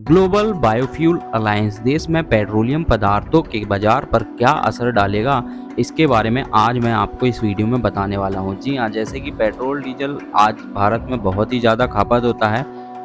Global biofuel alliance देश में petroleum पदार्थों के बाजार पर क्या असर डालेगा, इसके बारे में आज मैं आपको इस वीडियो में बताने वाला हूँ। जी हाँ, जैसे कि पेट्रोल डीजल आज भारत में बहुत ही ज़्यादा खपत होता है,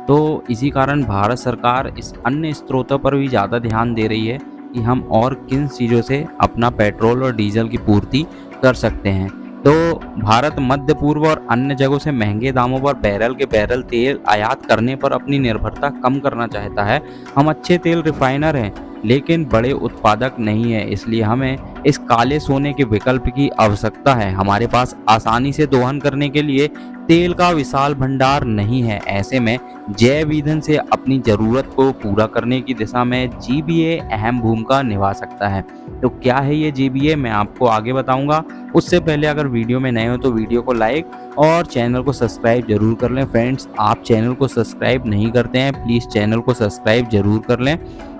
तो इसी कारण भारत सरकार इस अन्य स्रोतों पर भी ज़्यादा ध्यान दे रही है कि हम और किन चीज़ों से अपना पेट्रोल और डीजल की पूर्ति कर सकते हैं। तो भारत मध्य पूर्व और अन्य जगहों से महंगे दामों पर बैरल के बैरल तेल आयात करने पर अपनी निर्भरता कम करना चाहता है। हम अच्छे तेल रिफाइनर हैं, लेकिन बड़े उत्पादक नहीं है, इसलिए हमें इस काले सोने के विकल्प की आवश्यकता है। हमारे पास आसानी से दोहन करने के लिए तेल का विशाल भंडार नहीं है। ऐसे में जैव ईंधन से अपनी जरूरत को पूरा करने की दिशा में जीबीए अहम भूमिका निभा सकता है। तो क्या है ये जीबीए, मैं आपको आगे बताऊंगा। उससे पहले अगर वीडियो में नए हो तो वीडियो को लाइक और चैनल को सब्सक्राइब जरूर कर लें। फ्रेंड्स, आप चैनल को सब्सक्राइब नहीं करते हैं, प्लीज़ चैनल को सब्सक्राइब जरूर कर लें।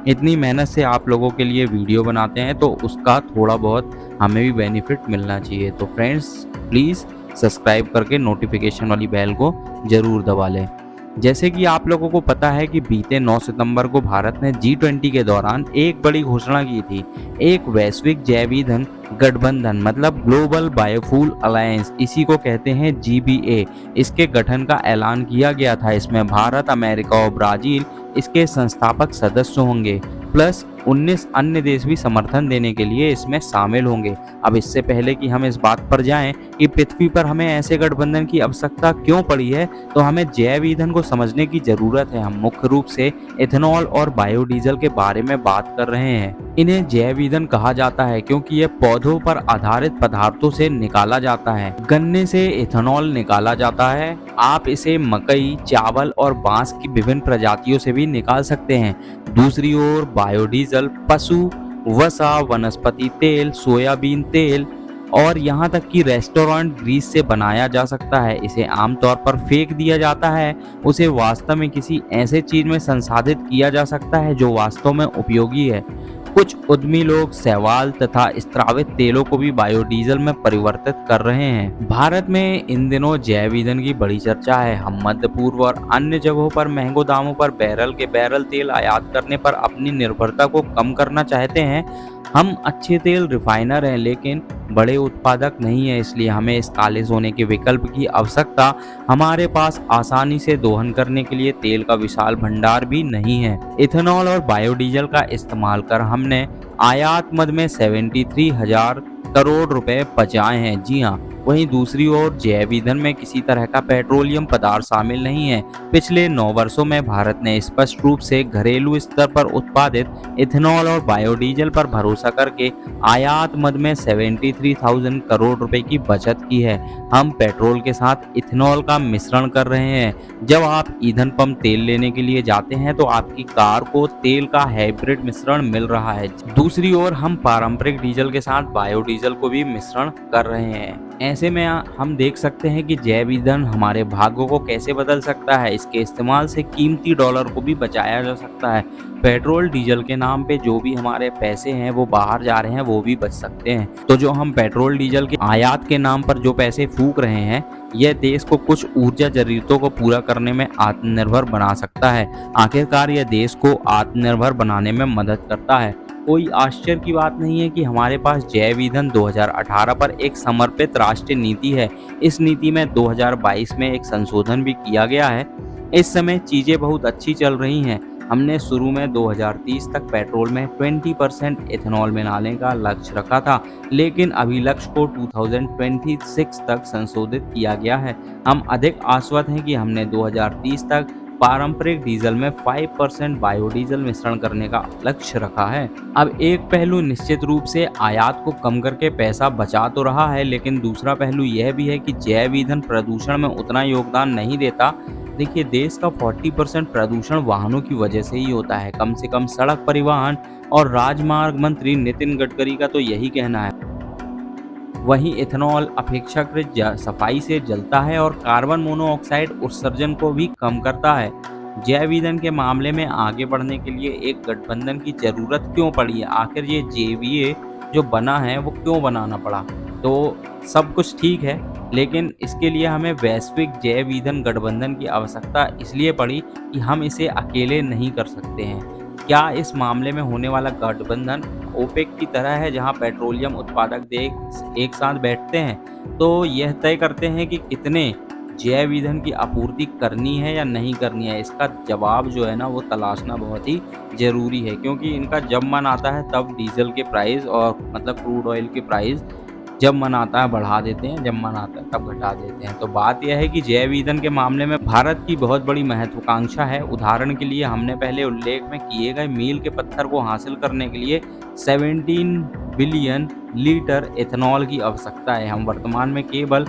इतनी मेहनत से आप लोगों के लिए वीडियो बनाते हैं तो उसका थोड़ा बहुत हमें भी बेनिफिट मिलना चाहिए। तो फ्रेंड्स, प्लीज़ सब्सक्राइब करके नोटिफिकेशन वाली बेल को ज़रूर दबा लें। जैसे कि आप लोगों को पता है कि बीते 9 सितंबर को भारत ने G20 के दौरान एक बड़ी घोषणा की थी। एक वैश्विक जैव ईंधन गठबंधन मतलब ग्लोबल बायोफ्यूल अलायंस, इसी को कहते हैं जीबीए, इसके गठन का ऐलान किया गया था। इसमें भारत, अमेरिका और ब्राज़ील इसके संस्थापक सदस्य होंगे, प्लस 19 अन्य देश भी समर्थन देने के लिए इसमें शामिल होंगे। अब इससे पहले कि हम इस बात पर जाएं कि पृथ्वी पर हमें ऐसे गठबंधन की आवश्यकता क्यों पड़ी है, तो हमें जैव ईंधन को समझने की जरूरत है। हम मुख्य रूप से इथेनॉल और बायोडीजल के बारे में बात कर रहे हैं। इन्हें जैव ईंधन कहा जाता है क्योंकि ये पौधों पर आधारित पदार्थों से निकाला जाता है। गन्ने से इथेनॉल निकाला जाता है। आप इसे मकई, चावल और बांस की विभिन्न प्रजातियों से भी निकाल सकते हैं। दूसरी ओर बायोडीजल पशु वसा, वनस्पति तेल, सोयाबीन तेल और यहाँ तक कि रेस्टोरेंट ग्रीस से बनाया जा सकता है। इसे आमतौर पर फेंक दिया जाता है, उसे वास्तव में किसी ऐसे चीज में संसाधित किया जा सकता है जो वास्तव में उपयोगी है। कुछ उद्यमी लोग शैवाल तथा स्रावित तेलों को भी बायोडीजल में परिवर्तित कर रहे हैं। भारत में इन दिनों जैव ईंधन की बड़ी चर्चा है। हम मध्य पूर्व और अन्य जगहों पर महंगों दामों पर बैरल के बैरल तेल आयात करने पर अपनी निर्भरता को कम करना चाहते हैं। हम अच्छे तेल रिफाइनर हैं, लेकिन बड़े उत्पादक नहीं है, इसलिए हमें इस काले सोने के विकल्प की आवश्यकता। हमारे पास आसानी से दोहन करने के लिए तेल का विशाल भंडार भी नहीं है। इथेनॉल और बायोडीजल का इस्तेमाल कर हमने आयात मद में 73,000 करोड़ रुपए बचाए हैं। जी हाँ, वहीं दूसरी ओर जैव ईंधन में किसी तरह का पेट्रोलियम पदार्थ शामिल नहीं है। पिछले 9 वर्षों में भारत ने स्पष्ट रूप से घरेलू स्तर पर उत्पादित इथेनॉल और बायोडीजल पर भरोसा करके आयात मद में 73,000 करोड़ रुपए की बचत की है। हम पेट्रोल के साथ इथेनॉल का मिश्रण कर रहे हैं। जब आप ईंधन पंप तेल लेने के लिए जाते हैं तो आपकी कार को तेल का हाइब्रिड मिश्रण मिल रहा है। दूसरी ओर हम पारंपरिक डीजल के साथ बायोडीजल को भी मिश्रण कर रहे हैं। ऐसे में हम देख सकते हैं कि जैव ईंधन हमारे भाग्यों को कैसे बदल सकता है। इसके इस्तेमाल से कीमती डॉलर को भी बचाया जा सकता है। पेट्रोल डीजल के नाम पे जो भी हमारे पैसे हैं वो बाहर जा रहे हैं, वो भी बच सकते हैं। तो जो हम पेट्रोल डीजल के आयात के नाम पर जो पैसे फूंक रहे हैं, यह देश को कुछ ऊर्जा जरूरतों को पूरा करने में आत्मनिर्भर बना सकता है। आखिरकार यह देश को आत्मनिर्भर बनाने में मदद करता है। कोई आश्चर्य की बात नहीं है कि हमारे पास जैव ईंधन 2018 पर एक समर्पित राष्ट्रीय नीति है। इस नीति में 2022 में एक संशोधन भी किया गया है। इस समय चीजें बहुत अच्छी चल रही हैं। हमने शुरू में 2030 तक पेट्रोल में 20% इथेनॉल मिलाने का लक्ष्य रखा था, लेकिन अभी लक्ष्य को 2026 तक संशोधित किया गया है। हम अधिक आश्वस्त हैं कि हमने 2030 तक पारंपरिक डीजल में 5% बायोडीजल मिश्रण करने का लक्ष्य रखा है। अब एक पहलू निश्चित रूप से आयात को कम करके पैसा बचा तो रहा है, लेकिन दूसरा पहलू यह भी है कि जैव ईंधन प्रदूषण में उतना योगदान नहीं देता। देखिए, देश का 40% प्रदूषण वाहनों की वजह से ही होता है। कम से कम सड़क परिवहन और राजमार्ग मंत्री नितिन गडकरी का तो यही कहना है। वहीं इथेनॉल अपेक्षाकृत सफाई से जलता है और कार्बन मोनोऑक्साइड उत्सर्जन को भी कम करता है। जैव ईंधन के मामले में आगे बढ़ने के लिए एक गठबंधन की जरूरत क्यों पड़ी है? आखिर ये जेवीए जो बना है वो क्यों बनाना पड़ा? तो सब कुछ ठीक है, लेकिन इसके लिए हमें वैश्विक जैव ईंधन गठबंधन की आवश्यकता इसलिए पड़ी कि हम इसे अकेले नहीं कर सकते हैं। क्या इस मामले में होने वाला गठबंधन ओपेक की तरह है, जहां पेट्रोलियम उत्पादक देश एक साथ बैठते हैं तो यह तय करते हैं कि कितने जैव ईंधन की आपूर्ति करनी है या नहीं करनी है? इसका जवाब जो है ना वो तलाशना बहुत ही ज़रूरी है, क्योंकि इनका जब मन आता है तब डीज़ल के प्राइस और मतलब क्रूड ऑयल के प्राइस जब मन आता है बढ़ा देते हैं, जब मन आता है तब घटा देते हैं। तो बात यह है कि जैव ईंधन के मामले में भारत की बहुत बड़ी महत्वाकांक्षा है। उदाहरण के लिए हमने पहले उल्लेख में किए गए मील के पत्थर को हासिल करने के लिए 17 बिलियन लीटर एथेनॉल की आवश्यकता है। हम वर्तमान में केवल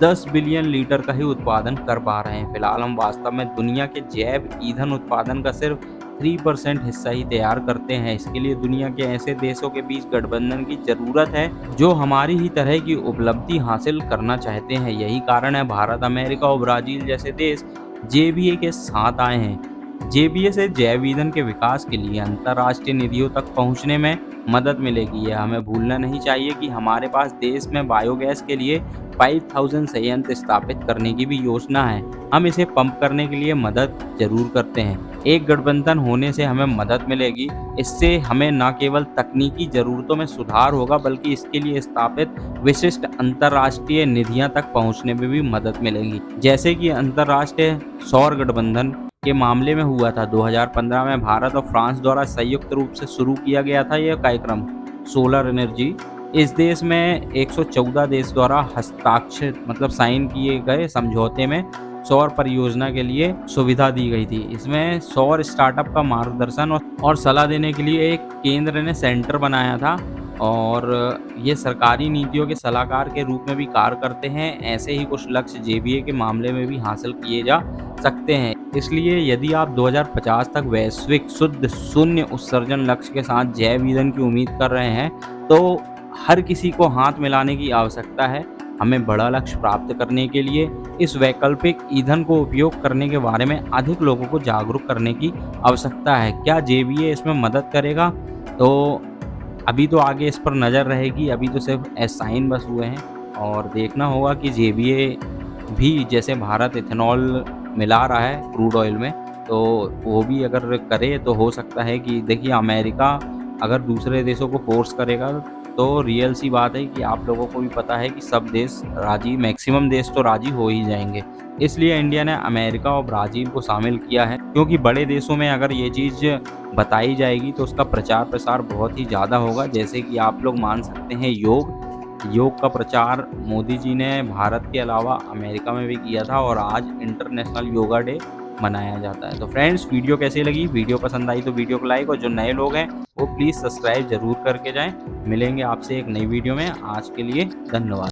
10 बिलियन लीटर का ही उत्पादन कर पा रहे हैं। फिलहाल हम वास्तव में दुनिया के जैव ईंधन उत्पादन का सिर्फ 3% हिस्सा ही तैयार करते हैं। इसके लिए दुनिया के ऐसे देशों के बीच गठबंधन की ज़रूरत है जो हमारी ही तरह की उपलब्धि हासिल करना चाहते हैं। यही कारण है भारत, अमेरिका और ब्राज़ील जैसे देश जेबीए के साथ आए हैं। जेबीए से जैव ईंधन के विकास के लिए अंतर्राष्ट्रीय निधियों तक पहुंचने में मदद मिलेगी। यह हमें भूलना नहीं चाहिए कि हमारे पास देश में बायोगैस के लिए 5000 संयंत्र स्थापित करने की भी योजना है। हम इसे पंप करने के लिए मदद जरूर करते हैं। एक गठबंधन होने से हमें मदद मिलेगी। इससे हमें न केवल तकनीकी ज़रूरतों में सुधार होगा, बल्कि इसके लिए स्थापित विशिष्ट अंतर्राष्ट्रीय निधियां तक पहुंचने में भी मदद मिलेगी, जैसे कि अंतर्राष्ट्रीय सौर गठबंधन के मामले में हुआ था। 2015 में भारत और फ्रांस द्वारा संयुक्त रूप से शुरू किया गया था यह कार्यक्रम सोलर एनर्जी। इस देश में 114 देश द्वारा हस्ताक्षर मतलब साइन किए गए समझौते में सौर परियोजना के लिए सुविधा दी गई थी। इसमें सौर स्टार्टअप का मार्गदर्शन और सलाह देने के लिए एक केंद्र ने सेंटर बनाया था, और ये सरकारी नीतियों के सलाहकार के रूप में भी कार्य करते हैं। ऐसे ही कुछ लक्ष्य जेबीए के मामले में भी हासिल किए जा सकते हैं। इसलिए यदि आप 2050 तक वैश्विक शुद्ध शून्य उत्सर्जन लक्ष्य के साथ जैव ईंधन की उम्मीद कर रहे हैं तो हर किसी को हाथ मिलाने की आवश्यकता है। हमें बड़ा लक्ष्य प्राप्त करने के लिए इस वैकल्पिक ईंधन को उपयोग करने के बारे में अधिक लोगों को जागरूक करने की आवश्यकता है। क्या जेबीए इसमें मदद करेगा? तो अभी तो आगे इस पर नज़र रहेगी। अभी तो सिर्फ साइन बस हुए हैं, और देखना होगा कि जेबीए भी, जैसे भारत इथेनॉल मिला रहा है क्रूड ऑयल में, तो वो भी अगर करे तो हो सकता है कि देखिए अमेरिका अगर दूसरे देशों को फोर्स करेगा तो रियल सी बात है कि आप लोगों को भी पता है कि सब देश राज़ी, मैक्सिमम देश तो राज़ी हो ही जाएंगे। इसलिए इंडिया ने अमेरिका और ब्राज़ील को शामिल किया है, क्योंकि बड़े देशों में अगर ये चीज़ बताई जाएगी तो उसका प्रचार प्रसार बहुत ही ज़्यादा होगा। जैसे कि आप लोग मान सकते हैं योग का प्रचार मोदी जी ने भारत के अलावा अमेरिका में भी किया था, और आज इंटरनेशनल योगा डे मनाया जाता है। तो फ्रेंड्स, वीडियो कैसी लगी? वीडियो पसंद आई तो वीडियो को लाइक, और जो नए लोग हैं वो प्लीज़ सब्सक्राइब ज़रूर करके जाएं। मिलेंगे आपसे एक नई वीडियो में। आज के लिए धन्यवाद।